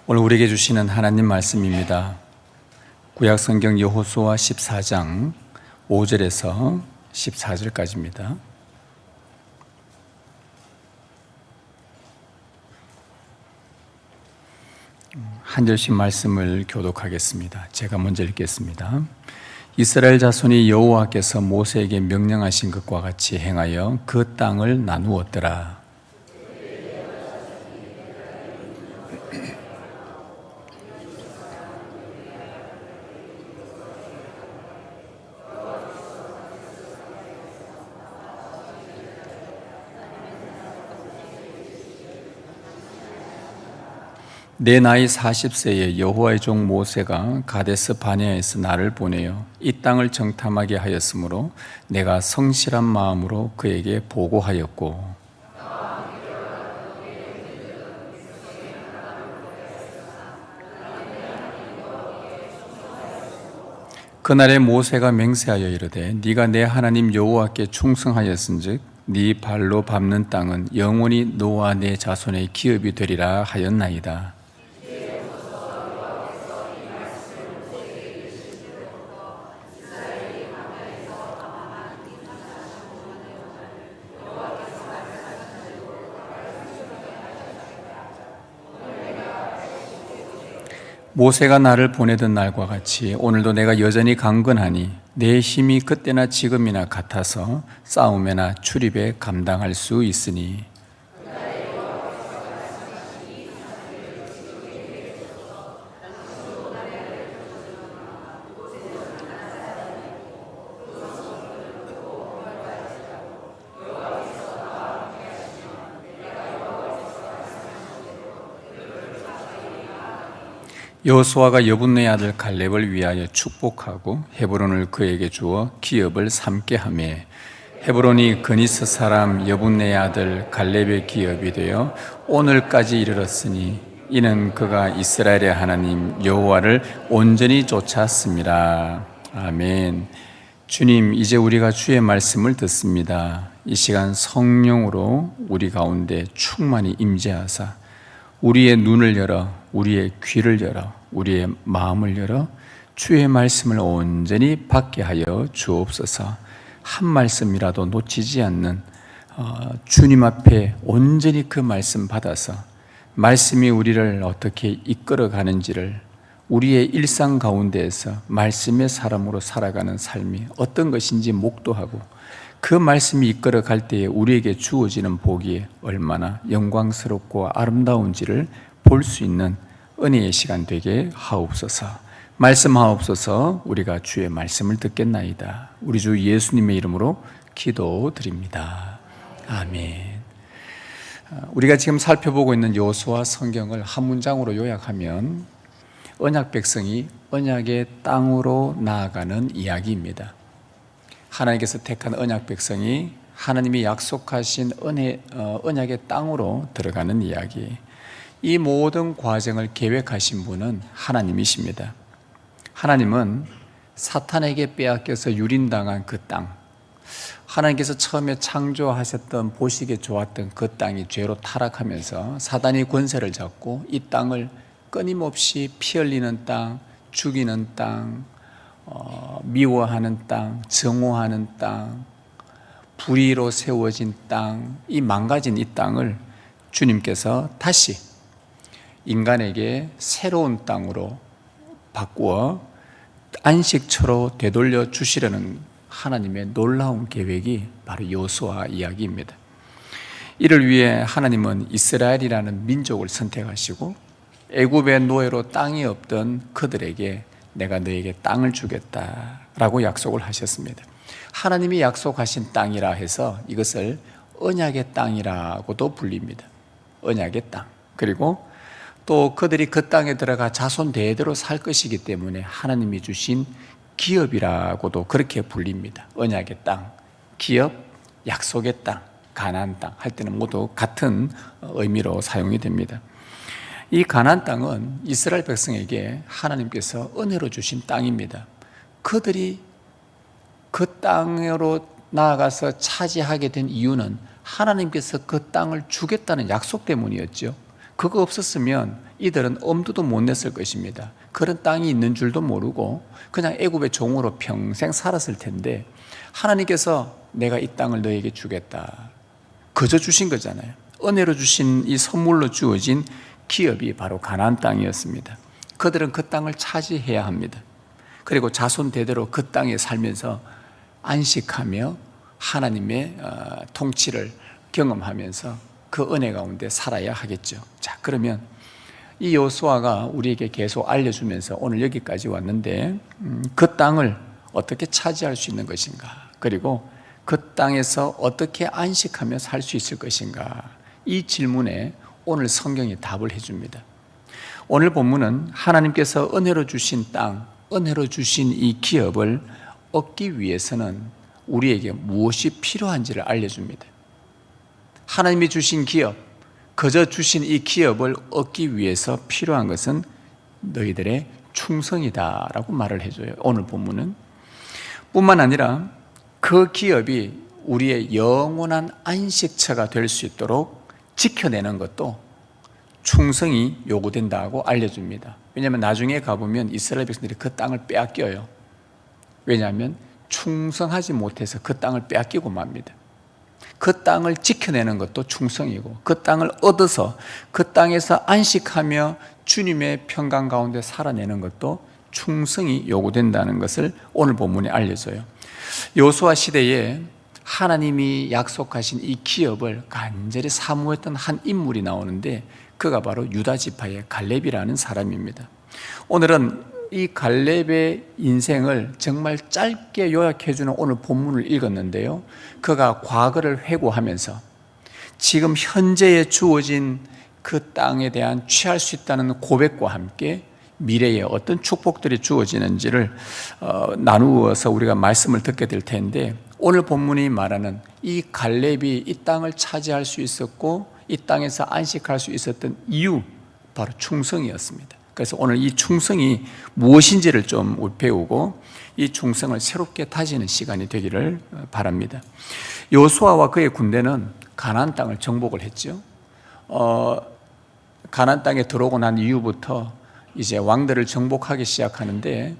오늘 우리에게 주시는 하나님 말씀입니다. 구약성경 여호수아 14장 5절에서 14절까지입니다. 한 절씩 말씀을 교독하겠습니다. 제가 먼저 읽겠습니다. 이스라엘 자손이 여호와께서 모세에게 명령하신 것과 같이 행하여 그 땅을 나누었더라. 내 나이 40세에 여호와의 종 모세가 가데스 바네아에서 나를 보내어 이 땅을 정탐하게 하였으므로 내가 성실한 마음으로 그에게 보고하였고, 그날에 모세가 맹세하여 이르되 네가 내 하나님 여호와께 충성하였은즉 네 발로 밟는 땅은 영원히 너와 내 자손의 기업이 되리라 하였나이다. 모세가 나를 보내던 날과 같이 오늘도 내가 여전히 강건하니 내 힘이 그때나 지금이나 같아서 싸움에나 출입에 감당할 수 있으니, 여호수아가 여분네 아들 갈렙을 위하여 축복하고 헤브론을 그에게 주어 기업을 삼게 하며 헤브론이 그니스 사람 여분네 아들 갈렙의 기업이 되어 오늘까지 이르렀으니 이는 그가 이스라엘의 하나님 여호와를 온전히 쫓았습니다. 아멘. 주님, 이제 우리가 주의 말씀을 듣습니다. 이 시간 성령으로 우리 가운데 충만히 임재하사 우리의 눈을 열어, 우리의 귀를 열어, 우리의 마음을 열어 주의 말씀을 온전히 받게 하여 주옵소서. 한 말씀이라도 놓치지 않는 주님 앞에 온전히 그 말씀 받아서 말씀이 우리를 어떻게 이끌어 가는지를, 우리의 일상 가운데에서 말씀의 사람으로 살아가는 삶이 어떤 것인지 목도하고 그 말씀이 이끌어 갈 때에 우리에게 주어지는 복이 얼마나 영광스럽고 아름다운지를 볼 수 있는 은혜의 시간 되게 하옵소서. 말씀하옵소서. 우리가 주의 말씀을 듣겠나이다. 우리 주 예수님의 이름으로 기도드립니다. 아멘. 우리가 지금 살펴보고 있는 여호수아 성경을 한 문장으로 요약하면 언약 백성이 언약의 땅으로 나아가는 이야기입니다. 하나님께서 택한 언약 백성이 하나님이 약속하신 언약의 땅으로 들어가는 이야기. 이 모든 과정을 계획하신 분은 하나님이십니다. 하나님은 사탄에게 빼앗겨서 유린당한 그 땅, 하나님께서 처음에 창조하셨던 보시기에 좋았던 그 땅이 죄로 타락하면서 사단이 권세를 잡고 이 땅을 끊임없이 피 흘리는 땅, 죽이는 땅, 미워하는 땅, 정오하는 땅, 불의로 세워진 땅, 이 망가진 이 땅을 주님께서 다시 인간에게 새로운 땅으로 바꾸어 안식처로 되돌려 주시려는 하나님의 놀라운 계획이 바로 여호수아 이야기입니다. 이를 위해 하나님은 이스라엘이라는 민족을 선택하시고 애굽의 노예로 땅이 없던 그들에게 내가 너에게 땅을 주겠다라고 약속을 하셨습니다. 하나님이 약속하신 땅이라 해서 이것을 언약의 땅이라고도 불립니다. 언약의 땅. 그리고 또 그들이 그 땅에 들어가 자손 대대로 살 것이기 때문에 하나님이 주신 기업이라고도 그렇게 불립니다. 언약의 땅, 기업, 약속의 땅, 가나안 땅 할 때는 모두 같은 의미로 사용이 됩니다. 이 가나안 땅은 이스라엘 백성에게 하나님께서 은혜로 주신 땅입니다. 그들이 그 땅으로 나아가서 차지하게 된 이유는 하나님께서 그 땅을 주겠다는 약속 때문이었죠. 그거 없었으면 이들은 엄두도 못 냈을 것입니다. 그런 땅이 있는 줄도 모르고 그냥 애굽의 종으로 평생 살았을 텐데 하나님께서 내가 이 땅을 너에게 주겠다, 거저 주신 거잖아요. 은혜로 주신 이 선물로 주어진 기업이 바로 가나안 땅이었습니다. 그들은 그 땅을 차지해야 합니다. 그리고 자손 대대로 그 땅에 살면서 안식하며 하나님의 통치를 경험하면서 그 은혜 가운데 살아야 하겠죠. 자, 그러면 이 여호수아가 우리에게 계속 알려주면서 오늘 여기까지 왔는데 그 땅을 어떻게 차지할 수 있는 것인가, 그리고 그 땅에서 어떻게 안식하며 살 수 있을 것인가, 이 질문에 오늘 성경이 답을 해줍니다. 오늘 본문은 하나님께서 은혜로 주신 땅, 은혜로 주신 이 기업을 얻기 위해서는 우리에게 무엇이 필요한지를 알려줍니다. 하나님이 주신 기업, 거저 주신 이 기업을 얻기 위해서 필요한 것은 너희들의 충성이다라고 말을 해줘요. 오늘 본문은 뿐만 아니라 그 기업이 우리의 영원한 안식처가 될 수 있도록 지켜내는 것도 충성이 요구된다고 알려줍니다. 왜냐하면 나중에 가보면 이스라엘 백성들이 그 땅을 빼앗겨요. 왜냐하면 충성하지 못해서 그 땅을 빼앗기고 맙니다. 그 땅을 지켜내는 것도 충성이고, 그 땅을 얻어서 그 땅에서 안식하며 주님의 평강 가운데 살아내는 것도 충성이 요구된다는 것을 오늘 본문에 알려줘요. 여호수아 시대에 하나님이 약속하신 이 기업을 간절히 사모했던 한 인물이 나오는데 그가 바로 유다 지파의 갈렙이라는 사람입니다. 오늘은 이 갈렙의 인생을 정말 짧게 요약해주는 오늘 본문을 읽었는데요, 그가 과거를 회고하면서 지금 현재에 주어진 그 땅에 대한 취할 수 있다는 고백과 함께 미래에 어떤 축복들이 주어지는지를 나누어서 우리가 말씀을 듣게 될 텐데, 오늘 본문이 말하는 이 갈렙이 이 땅을 차지할 수 있었고 이 땅에서 안식할 수 있었던 이유, 바로 충성이었습니다. 그래서 오늘 이 충성이 무엇인지를 좀 배우고 이 충성을 새롭게 다지는 시간이 되기를 바랍니다. 여호수아와 그의 군대는 가나안 땅을 정복을 했죠. 가나안 땅에 들어오고 난 이후부터 이제 왕들을 정복하기 시작하는데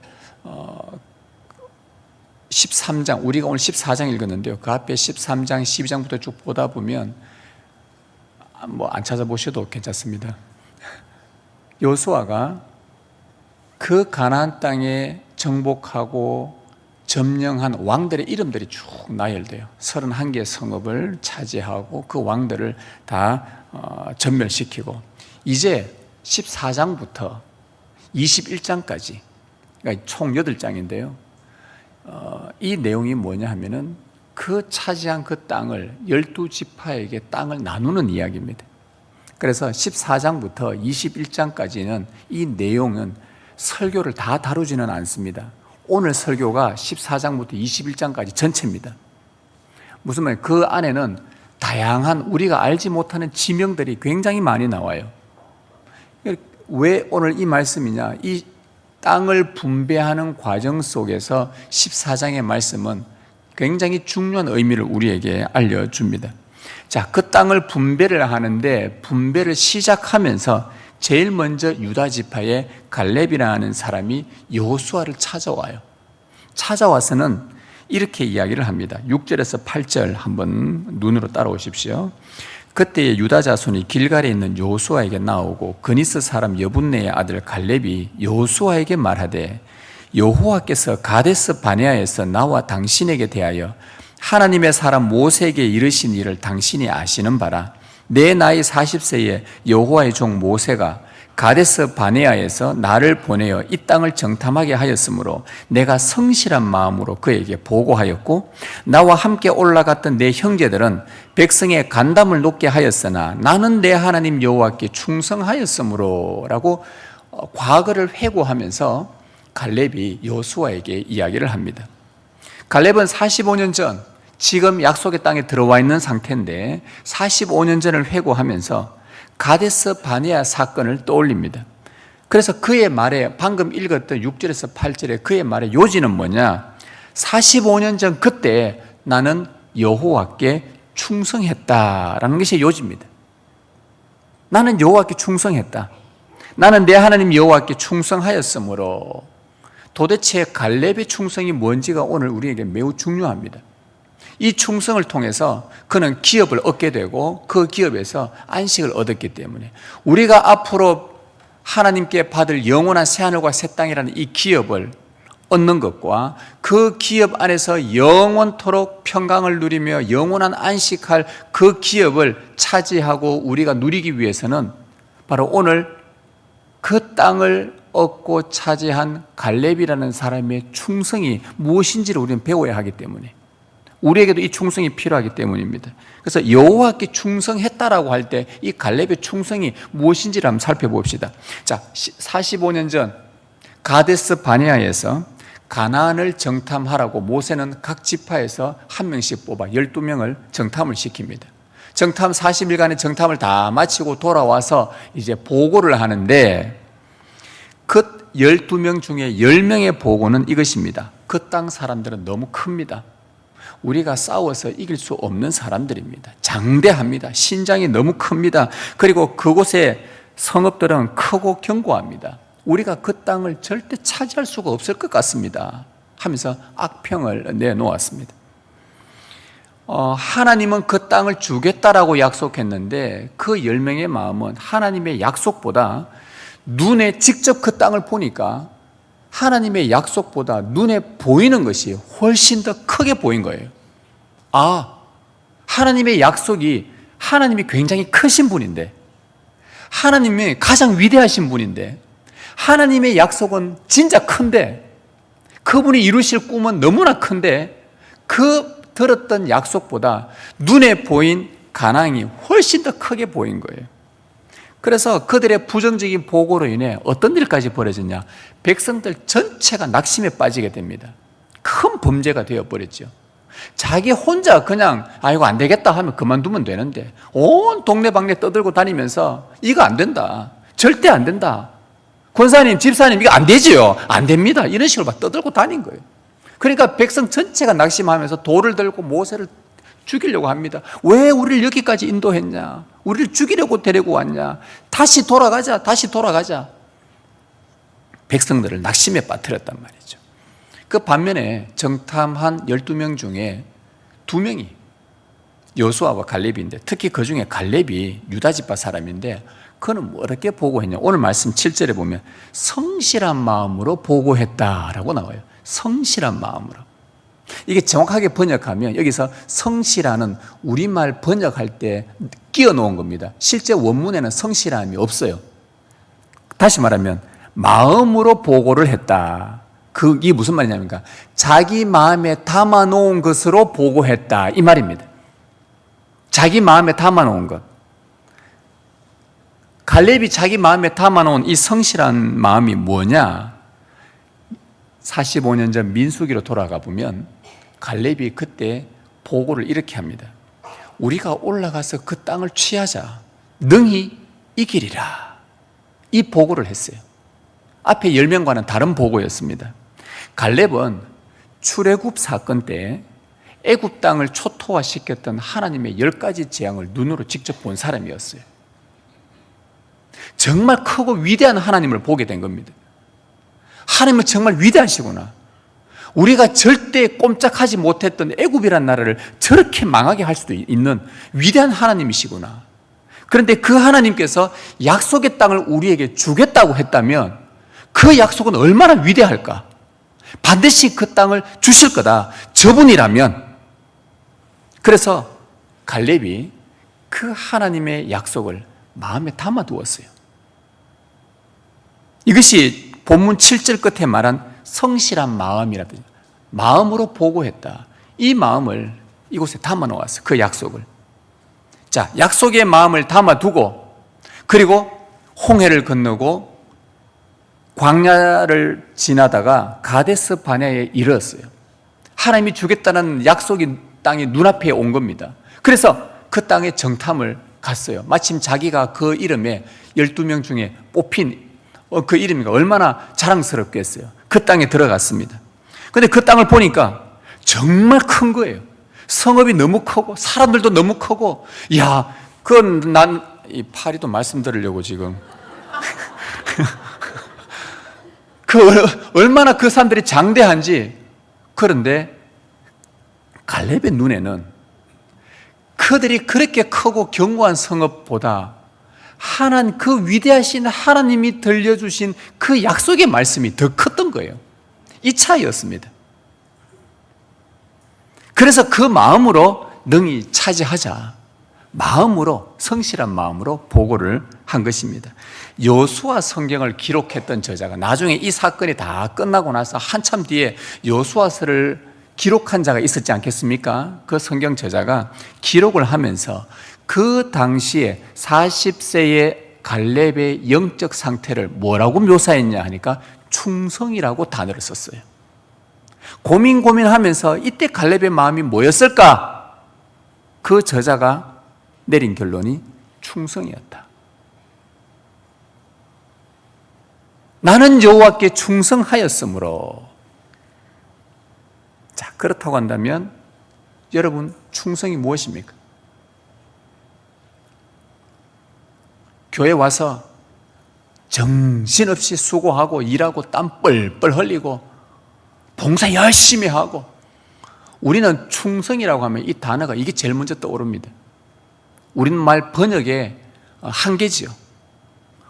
13장, 우리가 오늘 14장 읽었는데요, 그 앞에 13장, 12장부터 쭉 보다 보면 안 찾아보셔도 괜찮습니다. 여호수아가 그 가나안 땅에 정복하고 점령한 왕들의 이름들이 쭉 나열돼요. 31개의 성읍을 차지하고 그 왕들을 다 전멸시키고, 이제 14장부터 21장까지, 그러니까 총 8장인데요 이 내용이 뭐냐 하면은 그 차지한 그 땅을 12지파에게 땅을 나누는 이야기입니다. 그래서 14장부터 21장까지는 이 내용은 설교를 다 다루지는 않습니다. 오늘 설교가 14장부터 21장까지 전체입니다. 무슨 말이에요? 그 안에는 다양한 우리가 알지 못하는 지명들이 굉장히 많이 나와요. 왜 오늘 이 말씀이냐? 이 땅을 분배하는 과정 속에서 14장의 말씀은 굉장히 중요한 의미를 우리에게 알려줍니다. 자, 그 땅을 분배를 하는데 분배를 시작하면서 제일 먼저 유다 지파의 갈렙이라는 사람이 여호수아를 찾아와요. 찾아와서는 이렇게 이야기를 합니다. 6절에서 8절 한번 눈으로 따라오십시오. 그때 유다 자손이 길갈에 있는 여호수아에게 나오고 그니스 사람 여분네의 아들 갈렙이 여호수아에게 말하되, 여호와께서 가데스 바네아에서 나와 당신에게 대하여 하나님의 사람 모세에게 이르신 일을 당신이 아시는 바라. 내 나이 40세에 여호와의 종 모세가 가데스 바네아에서 나를 보내어 이 땅을 정탐하게 하였으므로 내가 성실한 마음으로 그에게 보고하였고, 나와 함께 올라갔던 내 형제들은 백성의 간담을 높게 하였으나 나는 내 하나님 여호와께 충성하였으므로 라고 과거를 회고하면서 갈렙이 여호수아에게 이야기를 합니다. 갈렙은 45년 전, 지금 약속의 땅에 들어와 있는 상태인데 45년 전을 회고하면서 가데스 바네아 사건을 떠올립니다. 그래서 그의 말에, 방금 읽었던 6절에서 8절에 그의 말의 요지는 뭐냐? 45년 전 그때 나는 여호와께 충성했다라는 것이 요지입니다. 나는 여호와께 충성했다. 나는 내 하나님 여호와께 충성하였으므로. 도대체 갈렙의 충성이 뭔지가 오늘 우리에게 매우 중요합니다. 이 충성을 통해서 그는 기업을 얻게 되고 그 기업에서 안식을 얻었기 때문에 우리가 앞으로 하나님께 받을 영원한 새하늘과 새 땅이라는 이 기업을 얻는 것과 그 기업 안에서 영원토록 평강을 누리며 영원한 안식할 그 기업을 차지하고 우리가 누리기 위해서는 바로 오늘 그 땅을 얻고 차지한 갈렙이라는 사람의 충성이 무엇인지를 우리는 배워야 하기 때문에 우리에게도 이 충성이 필요하기 때문입니다. 그래서 여호와께 충성했다라고 할 때 이 갈렙의 충성이 무엇인지를 한번 살펴봅시다. 자, 45년 전 가데스 바네아에서 가나안을 정탐하라고 모세는 각 지파에서 한 명씩 뽑아 12명을 정탐을 시킵니다. 정탐 40일간의 정탐을 다 마치고 돌아와서 이제 보고를 하는데 그 12명 중에 10명의 보고는 이것입니다. 그 땅 사람들은 너무 큽니다. 우리가 싸워서 이길 수 없는 사람들입니다. 장대합니다. 신장이 너무 큽니다. 그리고 그곳의 성읍들은 크고 견고합니다. 우리가 그 땅을 절대 차지할 수가 없을 것 같습니다 하면서 악평을 내놓았습니다. 하나님은 그 땅을 주겠다라고 약속했는데 그 10명의 마음은 하나님의 약속보다 눈에 직접 그 땅을 보니까 하나님의 약속보다 눈에 보이는 것이 훨씬 더 크게 보인 거예요. 하나님의 약속이 하나님이 굉장히 크신 분인데, 하나님이 가장 위대하신 분인데, 하나님의 약속은 진짜 큰데, 그분이 이루실 꿈은 너무나 큰데, 그 들었던 약속보다 눈에 보인 가나안이 훨씬 더 크게 보인 거예요. 그래서 그들의 부정적인 보고로 인해 어떤 일까지 벌어졌냐? 백성들 전체가 낙심에 빠지게 됩니다. 큰 범죄가 되어버렸죠. 자기 혼자 그냥 이거 안 되겠다 하면 그만두면 되는데 온 동네방네 떠들고 다니면서 이거 안 된다, 절대 안 된다, 권사님, 집사님 이거 안 되지요, 안 됩니다, 이런 식으로 막 떠들고 다닌 거예요. 그러니까 백성 전체가 낙심하면서 돌을 들고 모세를 죽이려고 합니다. 왜 우리를 여기까지 인도했냐? 우리를 죽이려고 데리고 왔냐? 다시 돌아가자, 다시 돌아가자. 백성들을 낙심에 빠뜨렸단 말이죠. 그 반면에 정탐한 12명 중에 2명이 여수아와 갈렙인데, 특히 그 중에 갈렙이 유다지파 사람인데 그는 어떻게 보고했냐? 오늘 말씀 7절에 보면 성실한 마음으로 보고했다라고 나와요. 성실한 마음으로. 이게 정확하게 번역하면 여기서 성실하는 우리말 번역할 때 끼워 놓은 겁니다. 실제 원문에는 성실함이 없어요. 다시 말하면 마음으로 보고를 했다. 그게 무슨 말이냐면 자기 마음에 담아 놓은 것으로 보고했다, 이 말입니다. 자기 마음에 담아 놓은 것. 갈렙이 자기 마음에 담아 놓은 이 성실한 마음이 뭐냐? 45년 전 민수기로 돌아가 보면 갈렙이 그때 보고를 이렇게 합니다. 우리가 올라가서 그 땅을 취하자, 능히 이기리라, 이 보고를 했어요. 앞에 10명과는 다른 보고였습니다. 갈렙은 출애굽 사건 때 애굽 땅을 초토화시켰던 하나님의 10가지 재앙을 눈으로 직접 본 사람이었어요. 정말 크고 위대한 하나님을 보게 된 겁니다. 하나님은 정말 위대하시구나. 우리가 절대 꼼짝하지 못했던 애굽이란 나라를 저렇게 망하게 할 수도 있는 위대한 하나님이시구나. 그런데 그 하나님께서 약속의 땅을 우리에게 주겠다고 했다면 그 약속은 얼마나 위대할까? 반드시 그 땅을 주실 거다, 저분이라면. 그래서 갈렙이 그 하나님의 약속을 마음에 담아두었어요. 이것이 본문 7절 끝에 말한 성실한 마음이라든지 마음으로 보고했다, 이 마음을 이곳에 담아 놓았어요. 그 약속을. 자, 약속의 마음을 담아두고 그리고 홍해를 건너고 광야를 지나다가 가데스 바네아에 이르렀어요. 하나님이 주겠다는 약속의 땅이 눈앞에 온 겁니다. 그래서 그 땅에 정탐을 갔어요. 마침 자기가 그 이름에 12명 중에 뽑힌 그 이름이 얼마나 자랑스럽겠어요. 그 땅에 들어갔습니다. 그런데 그 땅을 보니까 정말 큰 거예요. 성읍이 너무 크고 사람들도 너무 크고, 야, 그건 난 이 파리도 말씀드리려고 지금 얼마나 그 사람들이 장대한지. 그런데 갈렙의 눈에는 그들이 그렇게 크고 견고한 성읍보다 그 위대하신 하나님이 들려주신 그 약속의 말씀이 더 컸던 거예요. 이 차이였습니다. 그래서 그 마음으로 능히 차지하자, 마음으로, 성실한 마음으로 보고를 한 것입니다. 여호수아 성경을 기록했던 저자가 나중에 이 사건이 다 끝나고 나서 한참 뒤에 여호수아서를 기록한 자가 있었지 않겠습니까? 그 성경 저자가 기록을 하면서 그 당시에 40세의 갈렙의 영적 상태를 뭐라고 묘사했냐 하니까 충성이라고 단어를 썼어요. 고민하면서 이때 갈렙의 마음이 뭐였을까? 그 저자가 내린 결론이 충성이었다. 나는 여호와께 충성하였으므로. 자, 그렇다고 한다면 여러분, 충성이 무엇입니까? 교회 와서 정신없이 수고하고 일하고 땀 뻘뻘 흘리고 봉사 열심히 하고, 우리는 충성이라고 하면 이 단어가 이게 제일 먼저 떠오릅니다. 우리말 번역의 한계지요.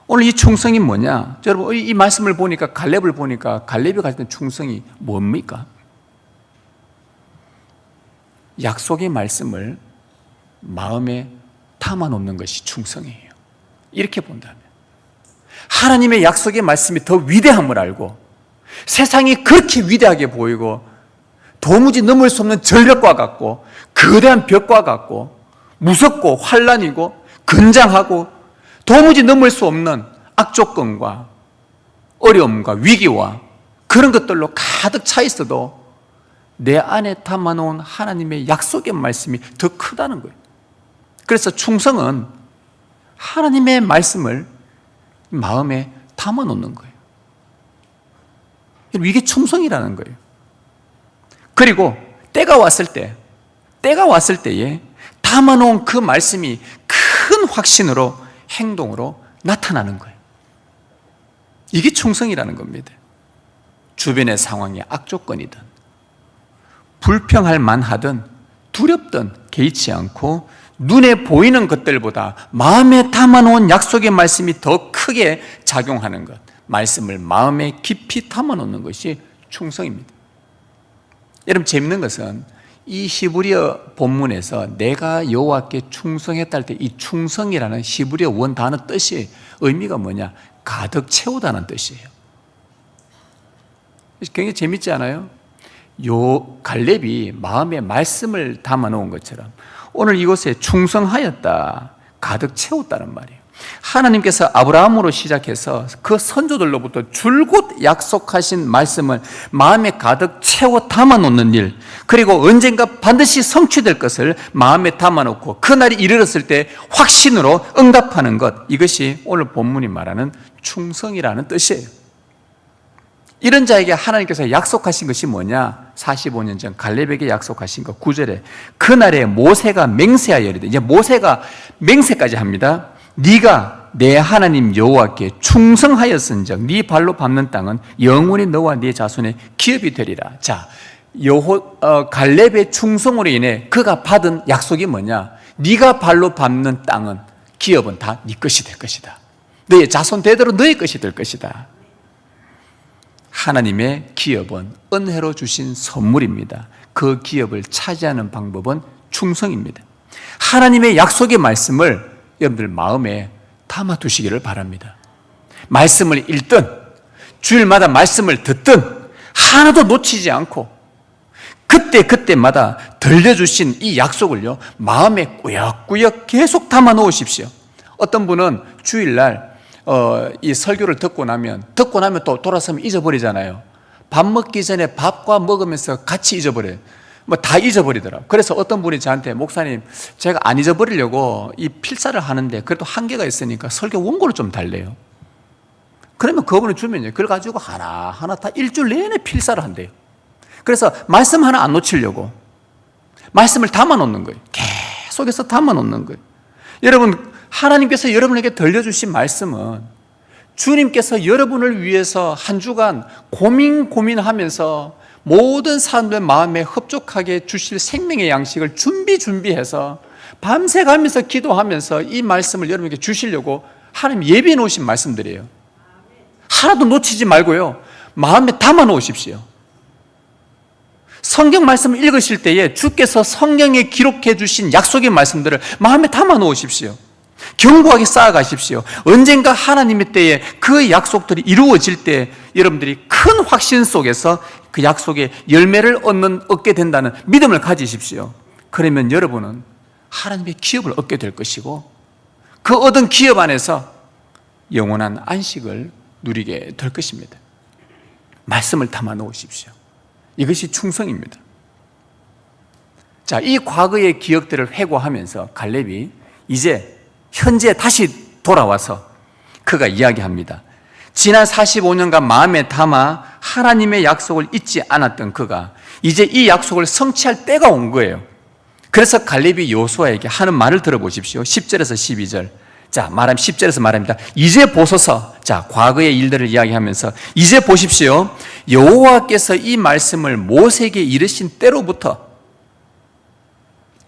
오늘 이 충성이 뭐냐? 여러분, 이 말씀을 보니까, 갈렙을 보니까 갈렙이 가진 충성이 뭡니까? 약속의 말씀을 마음에 담아놓는 것이 충성이에요. 이렇게 본다면 하나님의 약속의 말씀이 더 위대함을 알고, 세상이 그렇게 위대하게 보이고 도무지 넘을 수 없는 절벽과 같고 거대한 벽과 같고 무섭고 환란이고 건장하고 도무지 넘을 수 없는 악조건과 어려움과 위기와 그런 것들로 가득 차 있어도 내 안에 담아놓은 하나님의 약속의 말씀이 더 크다는 거예요. 그래서 충성은 하나님의 말씀을 마음에 담아놓는 거예요. 이게 충성이라는 거예요. 그리고 때가 왔을 때에 담아놓은 그 말씀이 큰 확신으로, 행동으로 나타나는 거예요. 이게 충성이라는 겁니다. 주변의 상황이 악조건이든 불평할 만하든 두렵든 개의치 않고 눈에 보이는 것들보다 마음에 담아놓은 약속의 말씀이 더 크게 작용하는 것, 말씀을 마음에 깊이 담아놓는 것이 충성입니다. 여러분, 재밌는 것은 이 히브리어 본문에서 내가 여호와께 충성했다 할 때 이 충성이라는 히브리어 원 단어 뜻이, 의미가 뭐냐? 가득 채우다는 뜻이에요. 굉장히 재밌지 않아요? 갈렙이 마음에 말씀을 담아놓은 것처럼 오늘 이곳에 충성하였다, 가득 채웠다는 말이에요. 하나님께서 아브라함으로 시작해서 그 선조들로부터 줄곧 약속하신 말씀을 마음에 가득 채워 담아놓는 일, 그리고 언젠가 반드시 성취될 것을 마음에 담아놓고 그날이 이르렀을 때 확신으로 응답하는 것, 이것이 오늘 본문이 말하는 충성이라는 뜻이에요. 이런 자에게 하나님께서 약속하신 것이 뭐냐? 45년 전 갈렙에게 약속하신 것, 9절에 그날에 모세가 맹세하여 이르되, 이제 모세가 맹세까지 합니다. 네가 내 하나님 여호와께 충성하였은즉 네 발로 밟는 땅은 영원히 너와 네 자손의 기업이 되리라. 자, 갈렙의 충성으로 인해 그가 받은 약속이 뭐냐? 네가 발로 밟는 땅은, 기업은 다 네 것이 될 것이다. 너의 자손 대대로 너의 것이 될 것이다. 하나님의 기업은 은혜로 주신 선물입니다. 그 기업을 차지하는 방법은 충성입니다. 하나님의 약속의 말씀을 여러분들 마음에 담아두시기를 바랍니다. 말씀을 읽든 주일마다 말씀을 듣든 하나도 놓치지 않고 그때마다 들려주신 이 약속을요, 마음에 꾸역꾸역 계속 담아 놓으십시오. 어떤 분은 주일날 이 설교를 듣고 나면 또 돌아서면 잊어버리잖아요. 밥 먹기 전에 밥과 먹으면서 같이 잊어버려요. 다 잊어버리더라고요. 그래서 어떤 분이 저한테, 목사님, 제가 안 잊어버리려고 이 필사를 하는데 그래도 한계가 있으니까 설교 원고를 좀 달래요. 그러면 그분을 주면요, 그걸 가지고 하나하나 다 일주일 내내 필사를 한대요. 그래서 말씀 하나 안 놓치려고 말씀을 담아놓는 거예요. 계속해서 담아놓는 거예요. 여러분, 하나님께서 여러분에게 들려주신 말씀은 주님께서 여러분을 위해서 한 주간 고민하면서 모든 사람들의 마음에 흡족하게 주실 생명의 양식을 준비해서 밤새 가면서 기도하면서 이 말씀을 여러분에게 주시려고 하나님 예비해 놓으신 말씀들이에요. 하나도 놓치지 말고요, 마음에 담아 놓으십시오. 성경 말씀을 읽으실 때에 주께서 성경에 기록해 주신 약속의 말씀들을 마음에 담아 놓으십시오. 견고하게 쌓아가십시오. 언젠가 하나님의 때에 그 약속들이 이루어질 때 여러분들이 큰 확신 속에서 그 약속의 열매를 얻게 된다는 믿음을 가지십시오. 그러면 여러분은 하나님의 기업을 얻게 될 것이고, 그 얻은 기업 안에서 영원한 안식을 누리게 될 것입니다. 말씀을 담아 놓으십시오. 이것이 충성입니다. 자, 이 과거의 기억들을 회고하면서 갈렙이 이제 현재 다시 돌아와서 그가 이야기합니다. 지난 45년간 마음에 담아 하나님의 약속을 잊지 않았던 그가 이제 이 약속을 성취할 때가 온 거예요. 그래서 갈렙이 여호수아에게 하는 말을 들어보십시오. 10절에서 12절. 자, 10절에서 말합니다. 이제 보소서. 자, 과거의 일들을 이야기하면서 이제 보십시오. 여호와께서 이 말씀을 모세에게 이르신 때로부터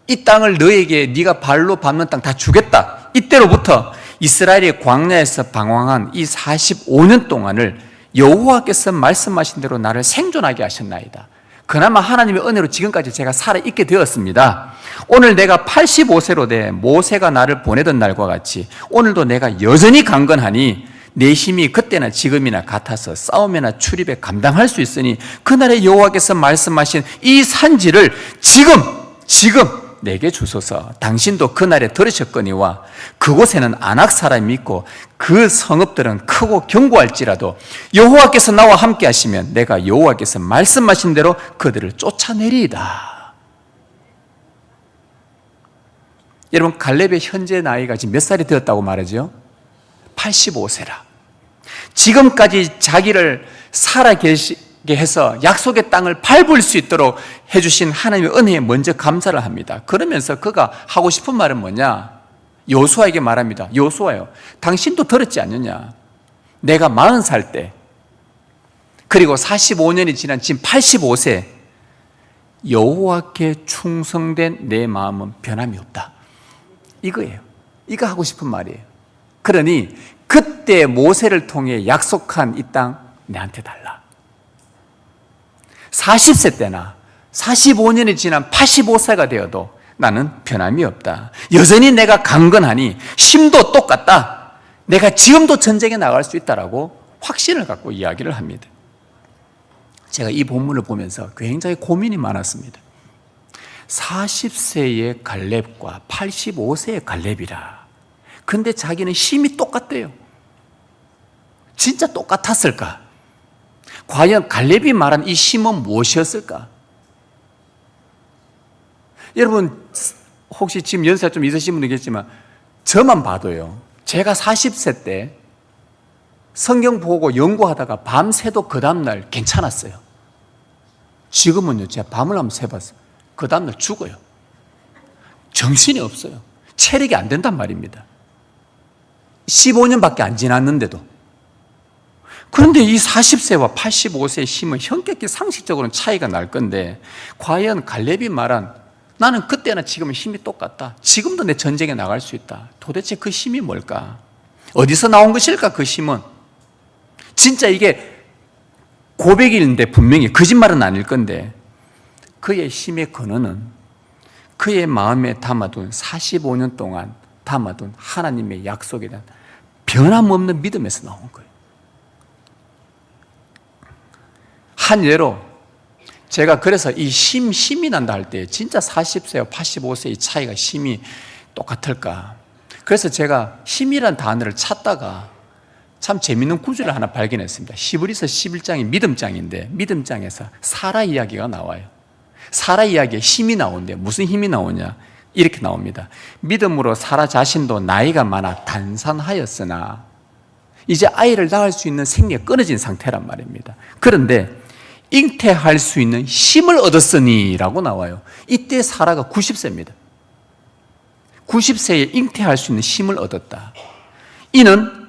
이 땅을 너에게 네가 발로 밟는 땅 다 주겠다. 이때로부터 이스라엘이 광야에서 방황한 이 45년 동안을 여호와께서 말씀하신 대로 나를 생존하게 하셨나이다. 그나마 하나님의 은혜로 지금까지 제가 살아있게 되었습니다. 오늘 내가 85세로 돼 모세가 나를 보내던 날과 같이 오늘도 내가 여전히 강건하니 내 힘이 그때나 지금이나 같아서 싸움이나 출입에 감당할 수 있으니 그날의 여호와께서 말씀하신 이 산지를 지금 내게 주소서. 당신도 그날에 들으셨거니와 그곳에는 아낙 사람이 있고 그 성읍들은 크고 견고할지라도 여호와께서 나와 함께 하시면 내가 여호와께서 말씀하신 대로 그들을 쫓아내리이다. 여러분, 갈렙의 현재 나이가 지금 몇 살이 되었다고 말하죠? 85세라. 지금까지 자기를 살아계시게 해서 약속의 땅을 밟을 수 있도록 해주신 하나님의 은혜에 먼저 감사를 합니다. 그러면서 그가 하고 싶은 말은 뭐냐? 여호수아에게 말합니다. 여호수아요, 당신도 들었지 않느냐? 내가 40살 때, 그리고 45년이 지난 지금 85세, 여호와께 충성된 내 마음은 변함이 없다. 이거예요. 이거 하고 싶은 말이에요. 그러니 그때 모세를 통해 약속한 이 땅 내한테 달라. 40세 때나 45년이 지난 85세가 되어도 나는 변함이 없다. 여전히 내가 강건하니 힘도 똑같다. 내가 지금도 전쟁에 나갈 수 있다라고 확신을 갖고 이야기를 합니다. 제가 이 본문을 보면서 굉장히 고민이 많았습니다. 40세의 갈렙과 85세의 갈렙이라. 근데 자기는 힘이 똑같대요. 진짜 똑같았을까? 과연 갈렙이 말한 이 힘은 무엇이었을까? 여러분, 혹시 지금 연세가 좀 있으신 분도 계시지만 저만 봐도요, 제가 40세 때 성경 보고 연구하다가 밤새도 그 다음날 괜찮았어요. 지금은요, 제가 밤을 한번 새봤어요. 그 다음날 죽어요. 정신이 없어요. 체력이 안 된단 말입니다. 15년밖에 안 지났는데도. 그런데 이 40세와 85세의 힘은 현격히 상식적으로는 차이가 날 건데, 과연 갈렙이 말한 나는 그때나 지금은 힘이 똑같다. 지금도 내 전쟁에 나갈 수 있다. 도대체 그 힘이 뭘까? 어디서 나온 것일까? 그 힘은 진짜 이게 고백일인데 분명히 거짓말은 아닐 건데, 그의 힘의 근원은 그의 마음에 담아둔 45년 동안 담아둔 하나님의 약속에 대한 변함없는 믿음에서 나온 거예요. 한 예로 제가 그래서 이 힘이 난다 할 때 진짜 40세와 85세의 차이가 힘이 똑같을까? 그래서 제가 힘이란 단어를 찾다가 참 재밌는 구절을 하나 발견했습니다. 히브리서 11장이 믿음장인데 믿음장에서 사라 이야기가 나와요. 사라 이야기에 힘이 나오는데 무슨 힘이 나오냐? 이렇게 나옵니다. 믿음으로 사라 자신도 나이가 많아 단산하였으나 이제 아이를 낳을 수 있는 생리가 끊어진 상태란 말입니다. 그런데 잉태할 수 있는 힘을 얻었으니 라고 나와요. 이때 사라가 90세입니다. 90세에 잉태할 수 있는 힘을 얻었다. 이는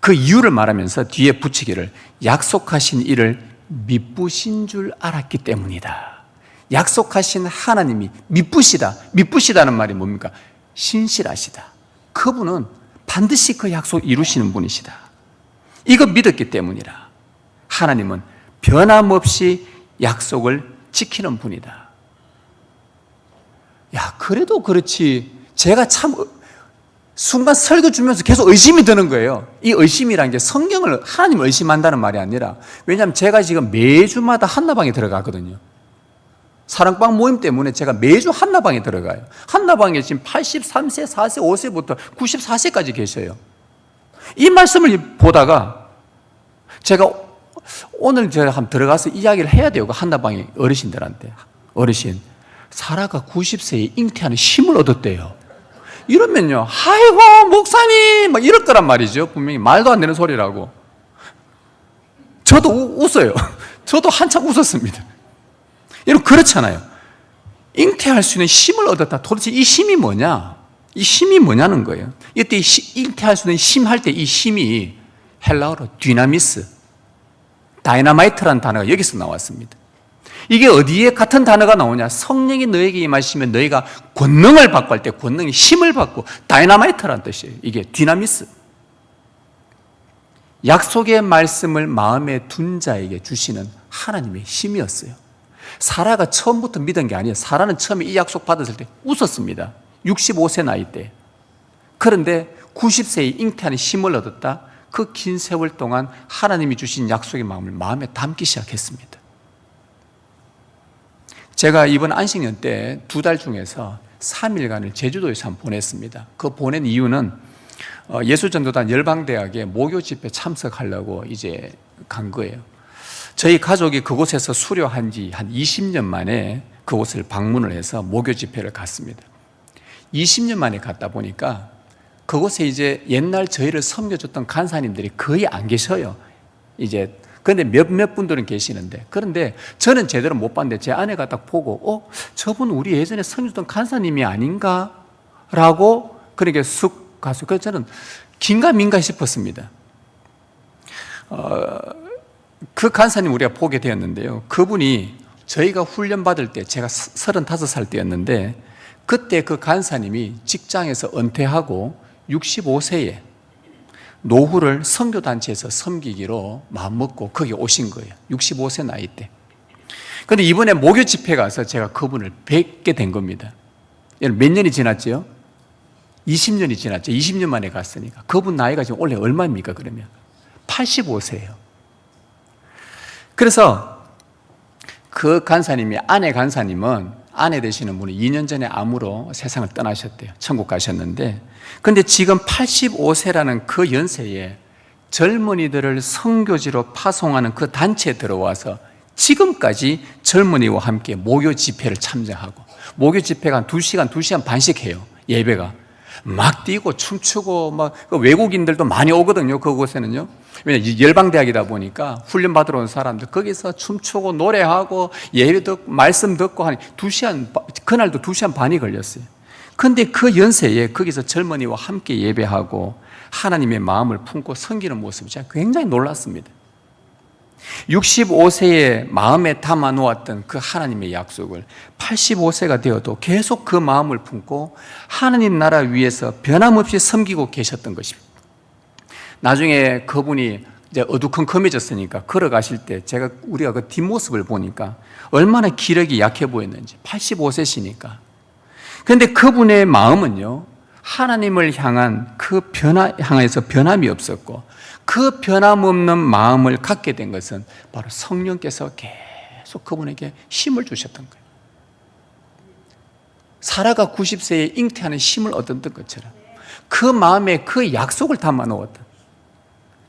그 이유를 말하면서 뒤에 붙이기를 약속하신 이를 미쁘신 줄 알았기 때문이다. 약속하신 하나님이 미쁘시다. 미쁘시다는 말이 뭡니까? 신실하시다. 그분은 반드시 그 약속 이루시는 분이시다. 이거 믿었기 때문이라. 하나님은 변함없이 약속을 지키는 분이다. 야, 그래도 그렇지. 제가 참 순간 설교 주면서 계속 의심이 드는 거예요. 이 의심이란 게 성경을 하나님을 의심한다는 말이 아니라, 왜냐하면 제가 지금 매주마다 한나방에 들어가거든요. 사랑방 모임 때문에 제가 매주 한나방에 들어가요. 한나방에 지금 83세, 4세, 5세부터 94세까지 계셔요. 이 말씀을 보다가 제가 오늘 제가 한번 들어가서 이야기를 해야 돼요. 그 한나방의 어르신들한테. 어르신, 사라가 90세에 잉태하는 힘을 얻었대요. 이러면요, 아이고 목사님 막 이럴 거란 말이죠. 분명히 말도 안 되는 소리라고. 저도 웃어요. 저도 한참 웃었습니다. 여러분, 그렇잖아요. 잉태할 수 있는 힘을 얻었다. 도대체 이 힘이 뭐냐? 이 힘이 뭐냐는 거예요. 이때 잉태할 수 있는 힘 할 때 이 힘이 헬라어로 디나미스, 다이나마이트라는 단어가 여기서 나왔습니다. 이게 어디에 같은 단어가 나오냐? 성령이 너에게 임하시면 너희가 권능을 받고 할 때 권능이 힘을 받고, 다이나마이트라는 뜻이에요. 이게 디나미스. 약속의 말씀을 마음에 둔 자에게 주시는 하나님의 힘이었어요. 사라가 처음부터 믿은 게 아니에요. 사라는 처음에 이 약속 받았을 때 웃었습니다. 65세 나이 때. 그런데 90세에 잉태하는 힘을 얻었다. 그 긴 세월 동안 하나님이 주신 약속의 마음을 마음에 담기 시작했습니다. 제가 이번 안식년 때 2달 중에서 3일간을 제주도에서 한번 보냈습니다. 그 보낸 이유는 예수전도단 열방대학에 모교 집회 참석하려고 이제 간 거예요. 저희 가족이 그곳에서 수료한 지 한 20년 만에 그곳을 방문을 해서 모교 집회를 갔습니다. 20년 만에 갔다 보니까 그곳에 이제 옛날 저희를 섬겨줬던 간사님들이 거의 안 계셔요. 이제 그런데 몇몇 분들은 계시는데, 그런데 저는 제대로 못 봤는데 제 아내가 딱 보고 저분 우리 예전에 섬겨줬던 간사님이 아닌가? 라고 그렇게 쑥 가서, 그래서 저는 긴가민가 싶었습니다. 그 간사님 우리가 보게 되었는데요, 그분이 저희가 훈련 받을 때 제가 35살 때였는데, 그때 그 간사님이 직장에서 은퇴하고 65세에 노후를 선교단체에서 섬기기로 마음먹고 거기 오신 거예요. 65세 나이 때. 그런데 이번에 모교 집회 가서 제가 그분을 뵙게 된 겁니다. 몇 년이 지났죠? 20년이 지났죠. 20년 만에 갔으니까. 그분 나이가 지금 원래 얼마입니까, 그러면? 85세예요. 그래서 그 간사님이, 아내 간사님은, 아내 되시는 분이 2년 전에 암으로 세상을 떠나셨대요. 천국 가셨는데, 근데 지금 85세라는 그 연세에 젊은이들을 선교지로 파송하는 그 단체에 들어와서 지금까지 젊은이와 함께 모교 집회를 참여하고, 모교 집회가 한 2시간, 2시간 반씩 해요. 예배가. 막 뛰고 춤추고, 막 외국인들도 많이 오거든요. 그곳에는요. 왜냐면 열방대학이다 보니까 훈련 받으러 온 사람들 거기서 춤추고 노래하고 예배 듣고 말씀 듣고 하니 2시간, 그날도 2시간 반이 걸렸어요. 그런데 그 연세에 거기서 젊은이와 함께 예배하고 하나님의 마음을 품고 섬기는 모습이 제가 굉장히 놀랐습니다. 65세에 마음에 담아 놓았던 그 하나님의 약속을 85세가 되어도 계속 그 마음을 품고 하나님 나라 위에서 변함없이 섬기고 계셨던 것입니다. 나중에 그분이 이제 어두컴컴해졌으니까 걸어가실 때 우리가 그 뒷모습을 보니까 얼마나 기력이 약해 보였는지, 85세시니까. 그런데 그분의 마음은요, 하나님을 향한 향해서 변함이 없었고, 그 변함없는 마음을 갖게 된 것은 바로 성령께서 계속 그분에게 힘을 주셨던 거예요. 사라가 90세에 잉태하는 힘을 얻었던 것처럼 그 마음에 그 약속을 담아 놓았다.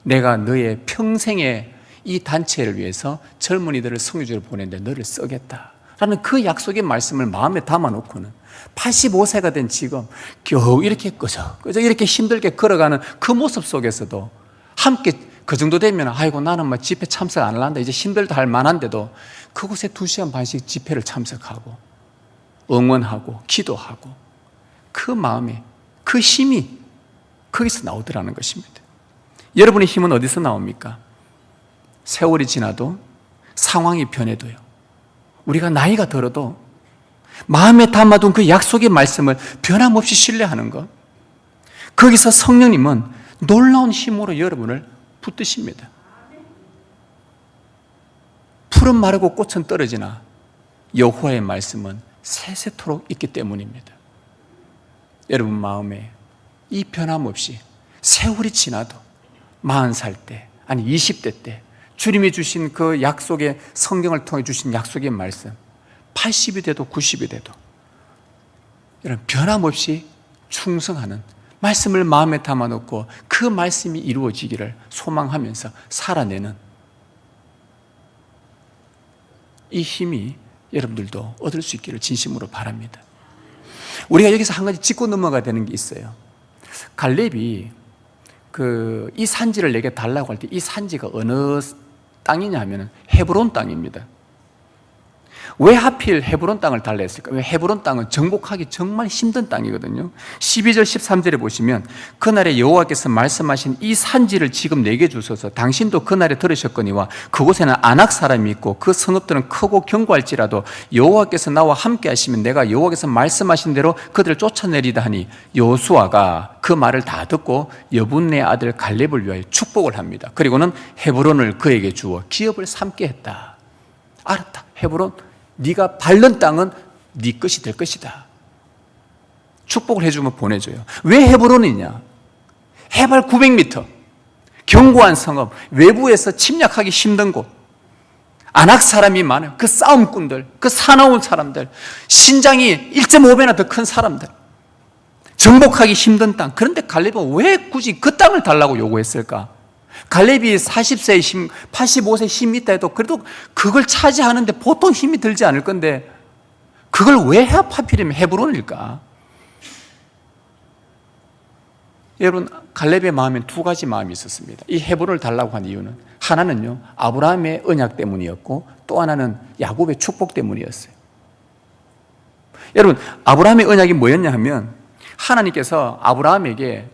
내가 너의 평생에 이 단체를 위해서 젊은이들을 성교지로 보내는데 너를 쓰겠다라는 그 약속의 말씀을 마음에 담아 놓고는 85세가 된 지금 겨우 이렇게 끄적끄적 이렇게 힘들게 걸어가는 그 모습 속에서도 함께 그 정도 되면 아이고 나는 막 집회 참석 안 할란다, 이제 힘들다 할 만한데도 그곳에 2시간 반씩 집회를 참석하고 응원하고 기도하고 그 마음에 그 힘이 거기서 나오더라는 것입니다. 여러분의 힘은 어디서 나옵니까? 세월이 지나도, 상황이 변해도요, 우리가 나이가 들어도 마음에 담아둔 그 약속의 말씀을 변함없이 신뢰하는 것, 거기서 성령님은 놀라운 힘으로 여러분을 붙드십니다. 풀은 마르고 꽃은 떨어지나 여호와의 말씀은 세세토록 있기 때문입니다. 여러분 마음에 이 변함없이 세월이 지나도 40살 때, 아니 20대 때 주님이 주신 그 약속의, 성경을 통해 주신 약속의 말씀, 80이 돼도 90이 돼도 여러분 변함없이 충성하는 말씀을 마음에 담아놓고 그 말씀이 이루어지기를 소망하면서 살아내는 이 힘이 여러분들도 얻을 수 있기를 진심으로 바랍니다. 우리가 여기서 한 가지 짚고 넘어가야 되는 게 있어요. 갈렙이 이 산지를 내게 달라고 할 때 이 산지가 어느 땅이냐 하면 헤브론 땅입니다. 왜 하필 헤브론 땅을 달라 했을까? 왜 헤브론 땅은 정복하기 정말 힘든 땅이거든요. 12절 13절에 보시면 그날에 여호와께서 말씀하신 이 산지를 지금 내게 주소서. 당신도 그날에 들으셨거니와 그곳에는 아낙 사람이 있고 그 성읍들은 크고 견고할지라도 여호와께서 나와 함께 하시면 내가 여호와께서 말씀하신 대로 그들을 쫓아내리다 하니, 여호수아가 그 말을 다 듣고 여분네 아들 갈렙을 위하여 축복을 합니다. 그리고는 헤브론을 그에게 주어 기업을 삼게 했다. 알았다. 헤브론, 네가 밟는 땅은 네 것이 될 것이다. 축복을 해주면 보내줘요. 왜 헤브론이냐? 해발 900m, 견고한 성읍, 외부에서 침략하기 힘든 곳, 아낙 사람이 많아요. 그 싸움꾼들, 그 사나운 사람들, 신장이 1.5배나 더 큰 사람들, 정복하기 힘든 땅. 그런데 갈렙은 왜 굳이 그 땅을 달라고 요구했을까? 갈렙이 40세에 힘, 85세 힘이 있다 해도 그래도 그걸 차지하는데 보통 힘이 들지 않을 건데 그걸 왜 하필이면 헤브론일까? 여러분, 갈렙의 마음엔 두 가지 마음이 있었습니다. 이 헤브론을 달라고 한 이유는, 하나는요 아브라함의 언약 때문이었고 또 하나는 야곱의 축복 때문이었어요. 여러분, 아브라함의 언약이 뭐였냐 하면, 하나님께서 아브라함에게,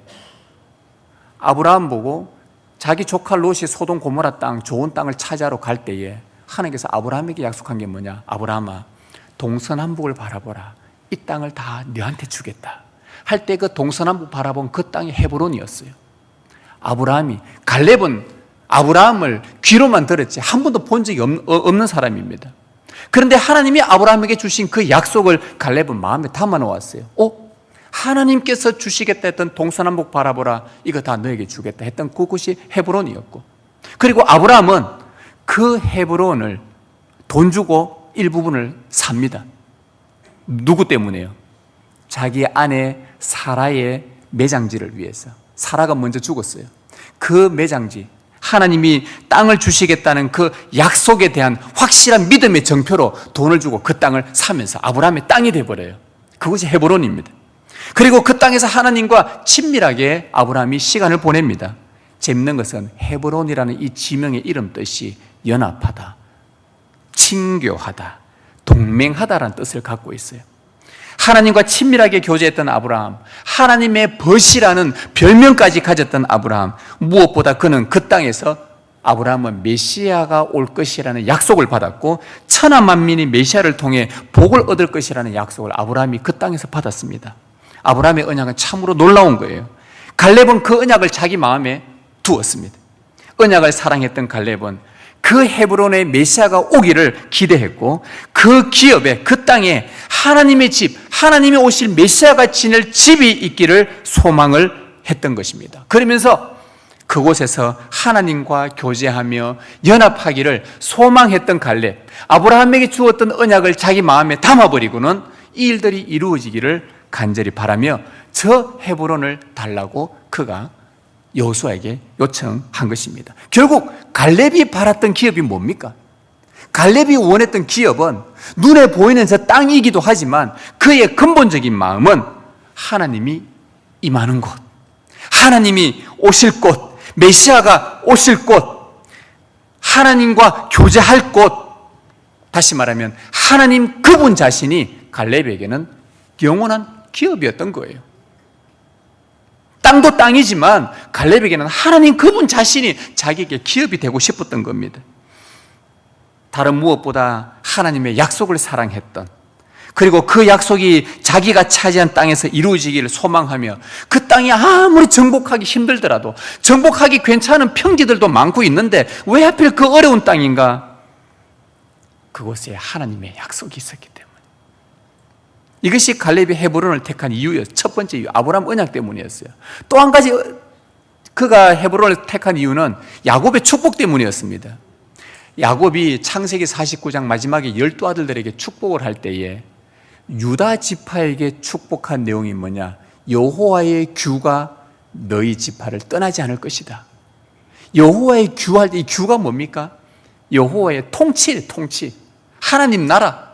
아브라함 보고 자기 조카 롯이 소돔 고모라 땅, 좋은 땅을 차지하러 갈 때에 하나님께서 아브라함에게 약속한 게 뭐냐? 아브라함아, 동서남북을 바라보라. 이 땅을 다 너한테 주겠다 할 때 그 동서남북 바라본 그 땅이 헤브론이었어요. 아브라함이, 갈렙은 아브라함을 귀로만 들었지 한 번도 본 적이 없는 사람입니다. 그런데 하나님이 아브라함에게 주신 그 약속을 갈렙은 마음에 담아 놓았어요. 하나님께서 주시겠다 했던 동서남북 바라보라, 이거 다 너에게 주겠다 했던 그곳이 헤브론이었고, 그리고 아브라함은 그 헤브론을 돈 주고 일부분을 삽니다. 누구 때문에요? 자기 아내 사라의 매장지를 위해서. 사라가 먼저 죽었어요. 그 매장지, 하나님이 땅을 주시겠다는 그 약속에 대한 확실한 믿음의 정표로 돈을 주고 그 땅을 사면서 아브라함의 땅이 되어버려요. 그것이 헤브론입니다. 그리고 그 땅에서 하나님과 친밀하게 아브라함이 시간을 보냅니다. 재밌는 것은 헤브론이라는 이 지명의 이름 뜻이 연합하다, 친교하다, 동맹하다라는 뜻을 갖고 있어요. 하나님과 친밀하게 교제했던 아브라함, 하나님의 벗이라는 별명까지 가졌던 아브라함, 무엇보다 그는 그 땅에서, 아브라함은 메시아가 올 것이라는 약속을 받았고 천하 만민이 메시아를 통해 복을 얻을 것이라는 약속을 아브라함이 그 땅에서 받았습니다. 아브라함의 언약은 참으로 놀라운 거예요. 갈렙은 그 언약을 자기 마음에 두었습니다. 언약을 사랑했던 갈렙은 그 헤브론의 메시아가 오기를 기대했고 그 기업에, 그 땅에 하나님의 집, 하나님이 오실 메시아가 지낼 집이 있기를 소망을 했던 것입니다. 그러면서 그곳에서 하나님과 교제하며 연합하기를 소망했던 갈렙, 아브라함에게 주었던 언약을 자기 마음에 담아버리고는 이 일들이 이루어지기를 간절히 바라며 저 헤브론을 달라고 그가 여호수아에게 요청한 것입니다. 결국 갈렙이 바랐던 기업이 뭡니까? 갈렙이 원했던 기업은 눈에 보이는 저 땅이기도 하지만 그의 근본적인 마음은 하나님이 임하는 곳, 하나님이 오실 곳, 메시아가 오실 곳, 하나님과 교제할 곳, 다시 말하면 하나님 그분 자신이 갈렙에게는 영원한 기업이었던 거예요. 땅도 땅이지만 갈렙에게는 하나님 그분 자신이 자기에게 기업이 되고 싶었던 겁니다. 다른 무엇보다 하나님의 약속을 사랑했던, 그리고 그 약속이 자기가 차지한 땅에서 이루어지기를 소망하며, 그 땅이 아무리 정복하기 힘들더라도, 정복하기 괜찮은 평지들도 많고 있는데 왜 하필 그 어려운 땅인가? 그곳에 하나님의 약속이 있었기 때문에. 이것이 갈렙이 헤브론을 택한 이유였어요. 첫 번째 이유, 아브라함 언약 때문이었어요. 또 한 가지 그가 헤브론을 택한 이유는 야곱의 축복 때문이었습니다. 야곱이 창세기 49장 마지막에 12아들들에게 축복을 할 때에 유다 지파에게 축복한 내용이 뭐냐? 여호와의 규가 너희 지파를 떠나지 않을 것이다. 여호와의 규할 때 이 규가 뭡니까? 여호와의 통치, 하나님 나라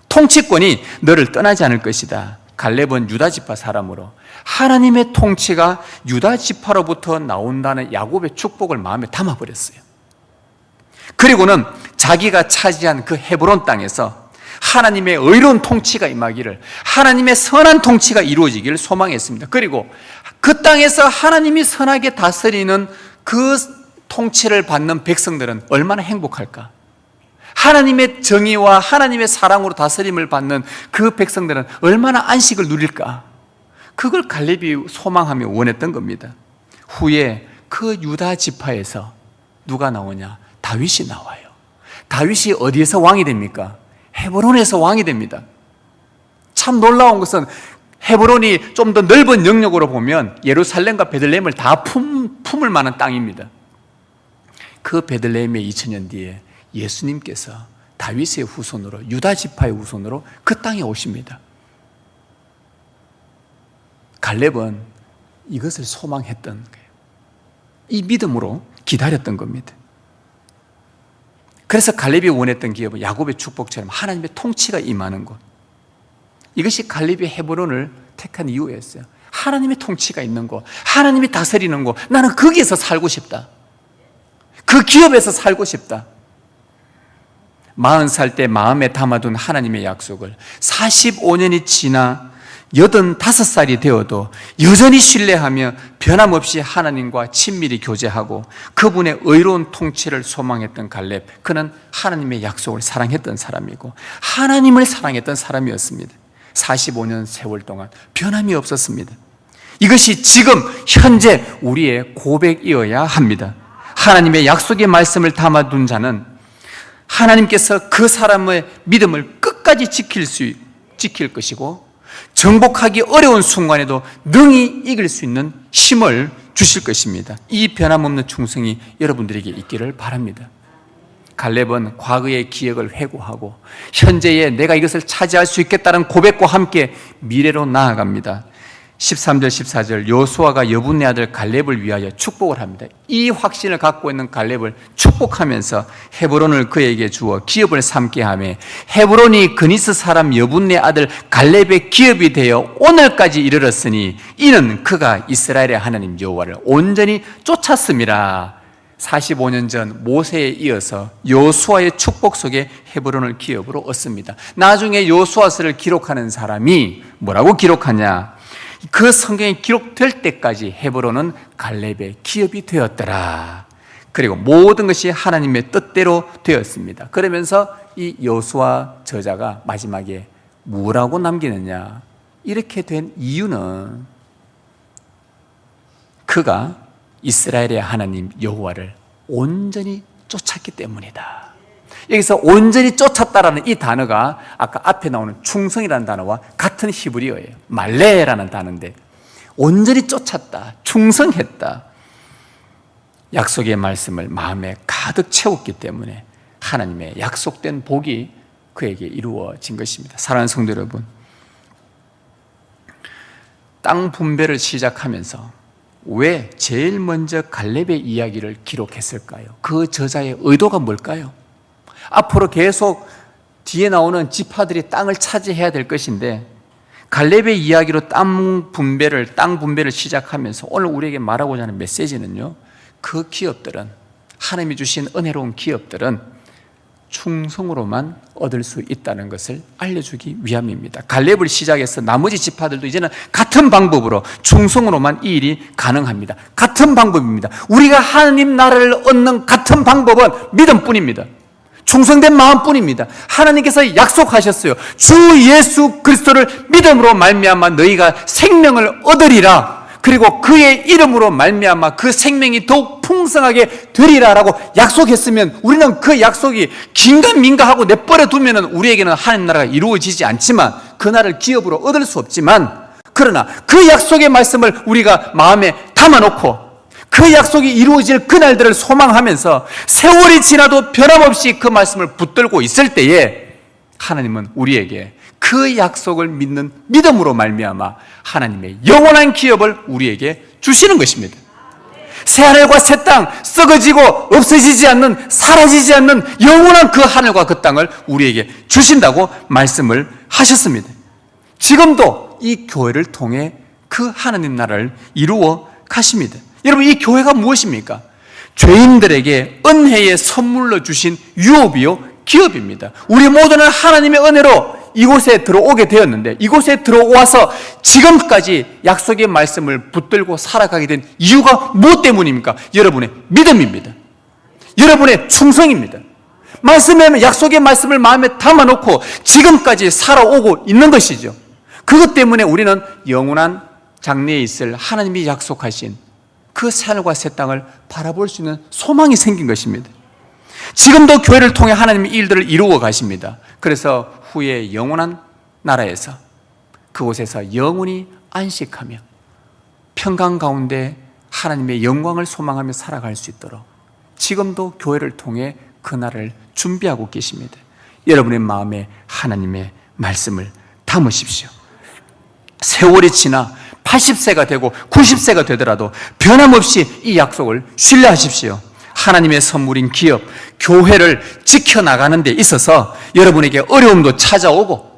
통치권이 너를 떠나지 않을 것이다. 갈렙은 유다 지파 사람으로 하나님의 통치가 유다 지파로부터 나온다는 야곱의 축복을 마음에 담아버렸어요. 그리고는 자기가 차지한 그 헤브론 땅에서 하나님의 의로운 통치가 임하기를, 하나님의 선한 통치가 이루어지기를 소망했습니다. 그리고 그 땅에서 하나님이 선하게 다스리는 그 통치를 받는 백성들은 얼마나 행복할까? 하나님의 정의와 하나님의 사랑으로 다스림을 받는 그 백성들은 얼마나 안식을 누릴까? 그걸 갈렙이 소망하며 원했던 겁니다. 후에 그 유다 지파에서 누가 나오냐? 다윗이 나와요. 다윗이 어디에서 왕이 됩니까? 헤브론에서 왕이 됩니다. 참 놀라운 것은 헤브론이 좀 더 넓은 영역으로 보면 예루살렘과 베들레헴을 다 품을 만한 땅입니다. 그 베들레헴의 2000년 뒤에 예수님께서 다윗의 후손으로, 유다 지파의 후손으로 그 땅에 오십니다. 갈렙은 이것을 소망했던 거예요. 이 믿음으로 기다렸던 겁니다. 그래서 갈렙이 원했던 기업은 야곱의 축복처럼 하나님의 통치가 임하는 곳, 이것이 갈렙이 헤브론을 택한 이유였어요. 하나님의 통치가 있는 곳, 하나님이 다스리는 곳, 나는 거기에서 살고 싶다. 그 기업에서 살고 싶다. 40살 때 마음에 담아둔 하나님의 약속을 45년이 지나 85살이 되어도 여전히 신뢰하며 변함없이 하나님과 친밀히 교제하고 그분의 의로운 통치를 소망했던 갈렙, 그는 하나님의 약속을 사랑했던 사람이고 하나님을 사랑했던 사람이었습니다. 45년 세월 동안 변함이 없었습니다. 이것이 지금 현재 우리의 고백이어야 합니다. 하나님의 약속의 말씀을 담아둔 자는 하나님께서 그 사람의 믿음을 끝까지 지킬 것이고 정복하기 어려운 순간에도 능히 이길 수 있는 힘을 주실 것입니다. 이 변함없는 충성이 여러분들에게 있기를 바랍니다. 갈렙은 과거의 기억을 회고하고 현재의 내가 이것을 차지할 수 있겠다는 고백과 함께 미래로 나아갑니다. 13절 14절 여호수아가 여분네 아들 갈렙을 위하여 축복을 합니다. 이 확신을 갖고 있는 갈렙을 축복하면서 헤브론을 그에게 주어 기업을 삼게 하며 헤브론이 그니스 사람 여분네 아들 갈렙의 기업이 되어 오늘까지 이르렀으니 이는 그가 이스라엘의 하나님 여호와를 온전히 쫓았음이라. 45년 전 모세에 이어서 여호수아의 축복 속에 헤브론을 기업으로 얻습니다. 나중에 여호수아서를 기록하는 사람이 뭐라고 기록하냐? 그 성경이 기록될 때까지 헤브론은 갈렙의 기업이 되었더라. 그리고 모든 것이 하나님의 뜻대로 되었습니다. 그러면서 이 여호수아 저자가 마지막에 뭐라고 남기느냐? 이렇게 된 이유는 그가 이스라엘의 하나님 여호와를 온전히 쫓았기 때문이다. 여기서 온전히 쫓았다라는 이 단어가 아까 앞에 나오는 충성이라는 단어와 같은 히브리어예요. 말레라는 단어인데 온전히 쫓았다, 충성했다. 약속의 말씀을 마음에 가득 채웠기 때문에 하나님의 약속된 복이 그에게 이루어진 것입니다. 사랑하는 성도 여러분, 땅 분배를 시작하면서 왜 제일 먼저 갈렙의 이야기를 기록했을까요? 그 저자의 의도가 뭘까요? 앞으로 계속 뒤에 나오는 지파들이 땅을 차지해야 될 것인데 갈렙의 이야기로 땅 분배를 시작하면서 오늘 우리에게 말하고자 하는 메시지는요, 그 기업들은, 하나님이 주신 은혜로운 기업들은 충성으로만 얻을 수 있다는 것을 알려주기 위함입니다. 갈렙을 시작해서 나머지 지파들도 이제는 같은 방법으로 충성으로만 이 일이 가능합니다. 같은 방법입니다. 우리가 하나님 나라를 얻는 같은 방법은 믿음뿐입니다. 충성된 마음뿐입니다. 하나님께서 약속하셨어요. 주 예수 그리스도를 믿음으로 말미암아 너희가 생명을 얻으리라. 그리고 그의 이름으로 말미암아 그 생명이 더욱 풍성하게 되리라라고 약속했으면 우리는 그 약속이 긴가민가하고 내버려 두면은 우리에게는 하나님 나라가 이루어지지 않지만 그날을 기업으로 얻을 수 없지만, 그러나 그 약속의 말씀을 우리가 마음에 담아놓고 그 약속이 이루어질 그날들을 소망하면서 세월이 지나도 변함없이 그 말씀을 붙들고 있을 때에 하나님은 우리에게 그 약속을 믿는 믿음으로 말미암아 하나님의 영원한 기업을 우리에게 주시는 것입니다. 새하늘과 새 땅, 썩어지고 없어지지 않는, 사라지지 않는 영원한 그 하늘과 그 땅을 우리에게 주신다고 말씀을 하셨습니다. 지금도 이 교회를 통해 그 하나님 나라를 이루어 가십니다. 여러분, 이 교회가 무엇입니까? 죄인들에게 은혜의 선물로 주신 유업이요 기업입니다. 우리 모두는 하나님의 은혜로 이곳에 들어오게 되었는데, 이곳에 들어와서 지금까지 약속의 말씀을 붙들고 살아가게 된 이유가 무엇 때문입니까? 여러분의 믿음입니다. 여러분의 충성입니다. 말씀에, 약속의 말씀을 마음에 담아놓고 지금까지 살아오고 있는 것이죠. 그것 때문에 우리는 영원한 장래에 있을 하나님이 약속하신 그 하늘과 새 땅을 바라볼 수 있는 소망이 생긴 것입니다. 지금도 교회를 통해 하나님의 일들을 이루어 가십니다. 그래서 후에 영원한 나라에서 그곳에서 영원히 안식하며 평강 가운데 하나님의 영광을 소망하며 살아갈 수 있도록 지금도 교회를 통해 그 날을 준비하고 계십니다. 여러분의 마음에 하나님의 말씀을 담으십시오. 세월이 지나 80세가 되고 90세가 되더라도 변함없이 이 약속을 신뢰하십시오. 하나님의 선물인 기업, 교회를 지켜나가는 데 있어서 여러분에게 어려움도 찾아오고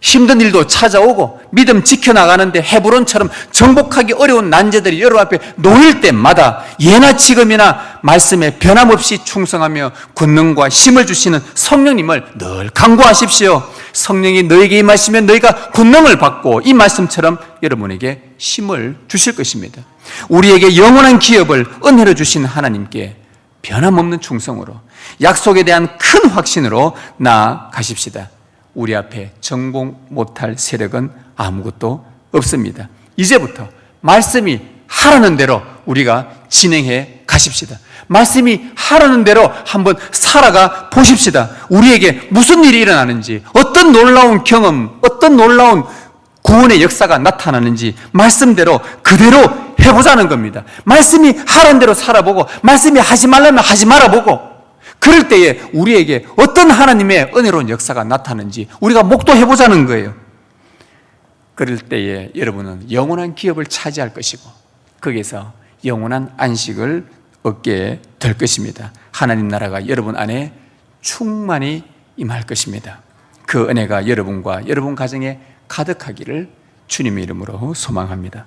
힘든 일도 찾아오고 믿음 지켜나가는데 헤브론처럼 정복하기 어려운 난제들이 여러분 앞에 놓일 때마다 예나 지금이나 말씀에 변함없이 충성하며 권능과 힘을 주시는 성령님을 늘 간구하십시오. 성령이 너에게 임하시면 너희가 권능을 받고 이 말씀처럼 여러분에게 힘을 주실 것입니다. 우리에게 영원한 기업을 은혜로 주신 하나님께 변함없는 충성으로 약속에 대한 큰 확신으로 나아가십시다. 우리 앞에 정복 못할 세력은 아무것도 없습니다. 이제부터 말씀이 하라는 대로 우리가 진행해 가십시다. 말씀이 하라는 대로 한번 살아가 보십시다. 우리에게 무슨 일이 일어나는지, 어떤 놀라운 경험, 어떤 놀라운 구원의 역사가 나타나는지 말씀대로 그대로 해보자는 겁니다. 말씀이 하라는 대로 살아보고 말씀이 하지 말라면 하지 말아보고, 그럴 때에 우리에게 어떤 하나님의 은혜로운 역사가 나타나는지 우리가 목도해보자는 거예요. 그럴 때에 여러분은 영원한 기업을 차지할 것이고 거기에서 영원한 안식을 얻게 될 것입니다. 하나님 나라가 여러분 안에 충만히 임할 것입니다. 그 은혜가 여러분과 여러분 가정에 가득하기를 주님의 이름으로 소망합니다.